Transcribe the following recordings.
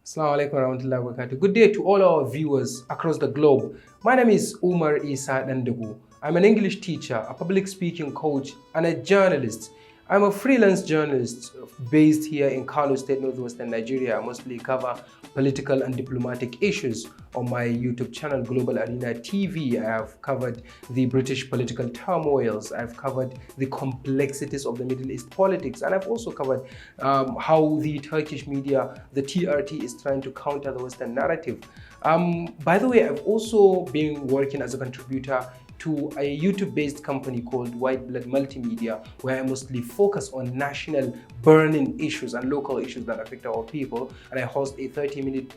Assalamu alaikum warahmatullahi wabarakatuh. Good day to all our viewers across the globe. My name is Umar Isa Dandago. I'm an English teacher, a public speaking coach, and a journalist. I'm a freelance journalist based here in Kano State, northwestern Nigeria. I mostly cover political and diplomatic issues on my YouTube channel, Global Arena TV. I have covered the British political turmoils. I've covered the complexities of the Middle East politics. And I've also covered how the Turkish media, the TRT, is trying to counter the Western narrative. By the way, I've also been working as a contributor to a YouTube-based company called Whiteblood Multimedia, where I mostly focus on national burning issues and local issues that affect our people. And I host a 30-minute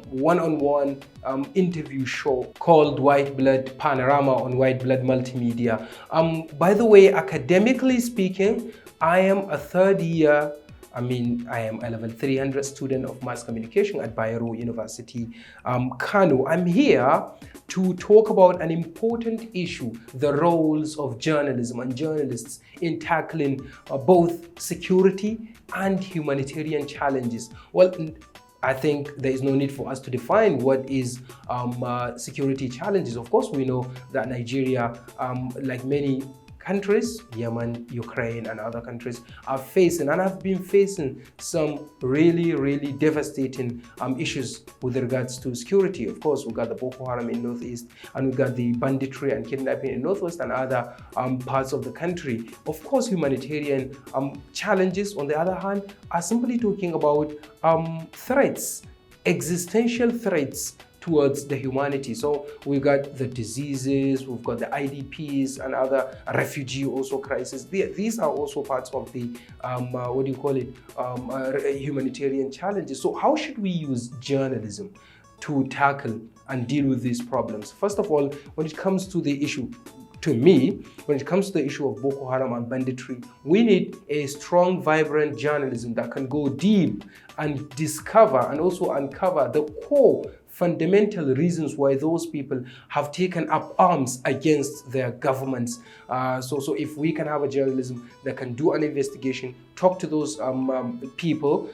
one-on-one interview show called Whiteblood Panorama on Whiteblood Multimedia. By the way, academically speaking, I am a I am a level 300 student of mass communication at Bayero University, Kano. I'm here to talk about an important issue, the roles of journalism and journalists in tackling both security and humanitarian challenges. Well, I think there is no need for us to define what is security challenges. Of course, we know that Nigeria, like many countries, Yemen, Ukraine, and other countries are facing and have been facing some really devastating issues with regards to security. Of course, we've got the Boko Haram in Northeast, and we've got the banditry and kidnapping in Northwest and other parts of the country. Of course, humanitarian challenges, on the other hand, are simply talking about threats, existential threats towards the humanity. So we've got the diseases, we've got the IDPs and other refugee also crisis. These are also parts of the humanitarian challenges. So how should we use journalism to tackle and deal with these problems? First of all, when it comes to the issue, to me, when it comes to the issue of Boko Haram and banditry, we need a strong, vibrant journalism that can go deep and discover and also uncover the core fundamental reasons why those people have taken up arms against their governments. So if we can have a journalism that can do an investigation, talk to those people,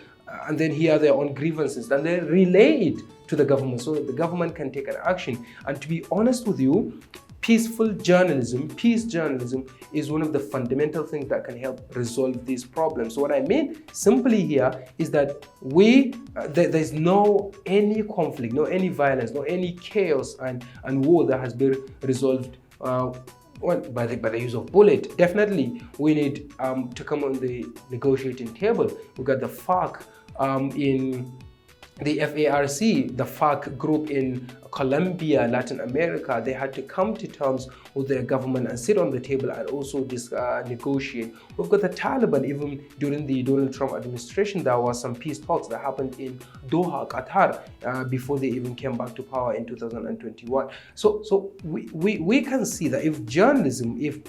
and then hear their own grievances, and then relay it to the government so that the government can take an action. And to be honest with you, peaceful journalism, peace journalism is one of the fundamental things that can help resolve these problems. So what I mean simply here is that there's no any conflict, no any violence, no any chaos and war that has been resolved by the use of bullet. Definitely, we need to come on the negotiating table. We've got the FARC in the FARC, the FARC group in Colombia, Latin America. They had to come to terms with their government and sit on the table and also negotiate. We've got the Taliban. Even during the Donald Trump administration, there was some peace talks that happened in Doha, Qatar, before they even came back to power in 2021. So we can see that if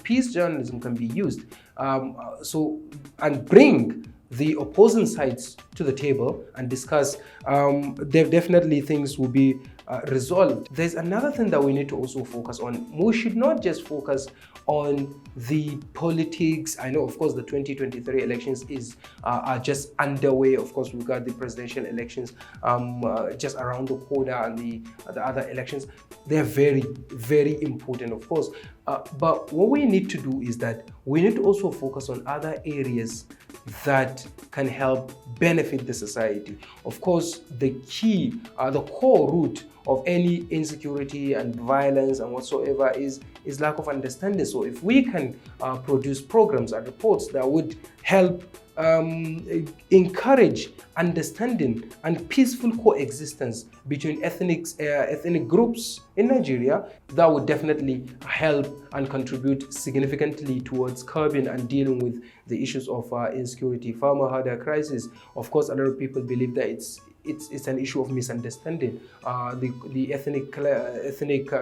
peace journalism can be used, and bring the opposing sides to the table and discuss, definitely things will be resolved. There's another thing that we need to also focus on. We should not just focus on the politics. I know, of course, the 2023 elections are just underway. Of course, we've got the presidential elections just around the corner, and the other elections. They're very important, of course. But what we need to do is that we need to also focus on other areas that can help benefit the society. Of course, the core root of any insecurity and violence and whatsoever is lack of understanding. So if we can produce programs and reports that would help encourage understanding and peaceful coexistence between ethnic groups in Nigeria, that would definitely help and contribute significantly towards curbing and dealing with the issues of insecurity. Farmer had a crisis. Of course, a lot of people believe that it's an issue of misunderstanding. The ethnic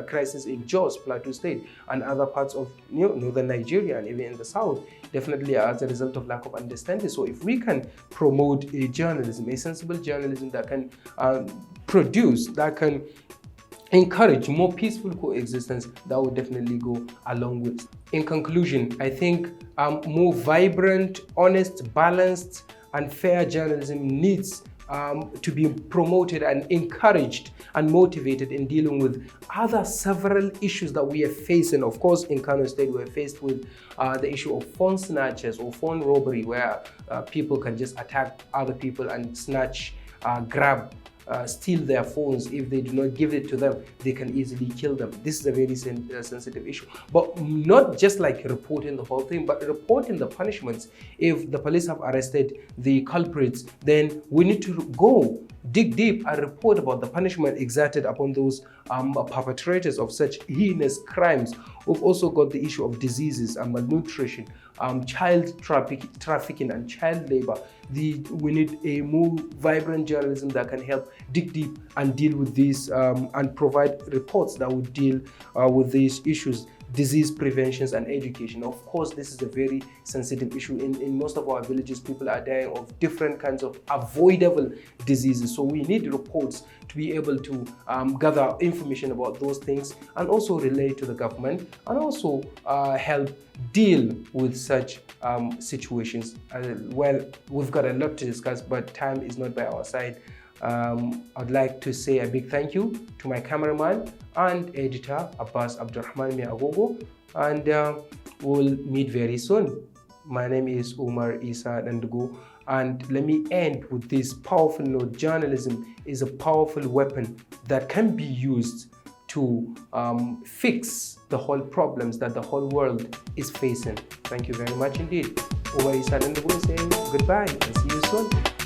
crisis in Jos, Plateau State, and other parts of northern Nigeria and even in the south, definitely as a result of lack of understanding. So if we can promote a sensible journalism that can that can encourage more peaceful coexistence, that would definitely go along with. In conclusion, I think more vibrant, honest, balanced, and fair journalism needs to be promoted and encouraged and motivated in dealing with other several issues that we are facing. Of course, in Kano State, we're faced with the issue of phone snatches or phone robbery, where people can just attack other people and snatch, grab, steal their phones. If they do not give it to them, they can easily kill them. This is a very sensitive issue. But not just like reporting the whole thing, but reporting the punishments. If the police have arrested the culprits, then we need to go dig deep and report about the punishment exerted upon those perpetrators of such heinous crimes. We've also got the issue of diseases and malnutrition, child trafficking and child labor. We need a more vibrant journalism that can help dig deep and deal with these and provide reports that would deal with these issues. Disease preventions and education. Of course, this is a very sensitive issue. In most of our villages, people are dying of different kinds of avoidable diseases. So we need reports to be able to gather information about those things and also relay to the government and also help deal with such situations. Well, we've got a lot to discuss, but time is not by our side. I'd like to say a big thank you to my cameraman and editor, Abbas Abdulrahman Mai Agogo, and we'll meet very soon. My name is Umar Isa Dandago, and let me end with this powerful note. Journalism is a powerful weapon that can be used to fix the whole problems that the whole world is facing. Thank you very much indeed. Umar Isa Dandago saying goodbye and see you soon.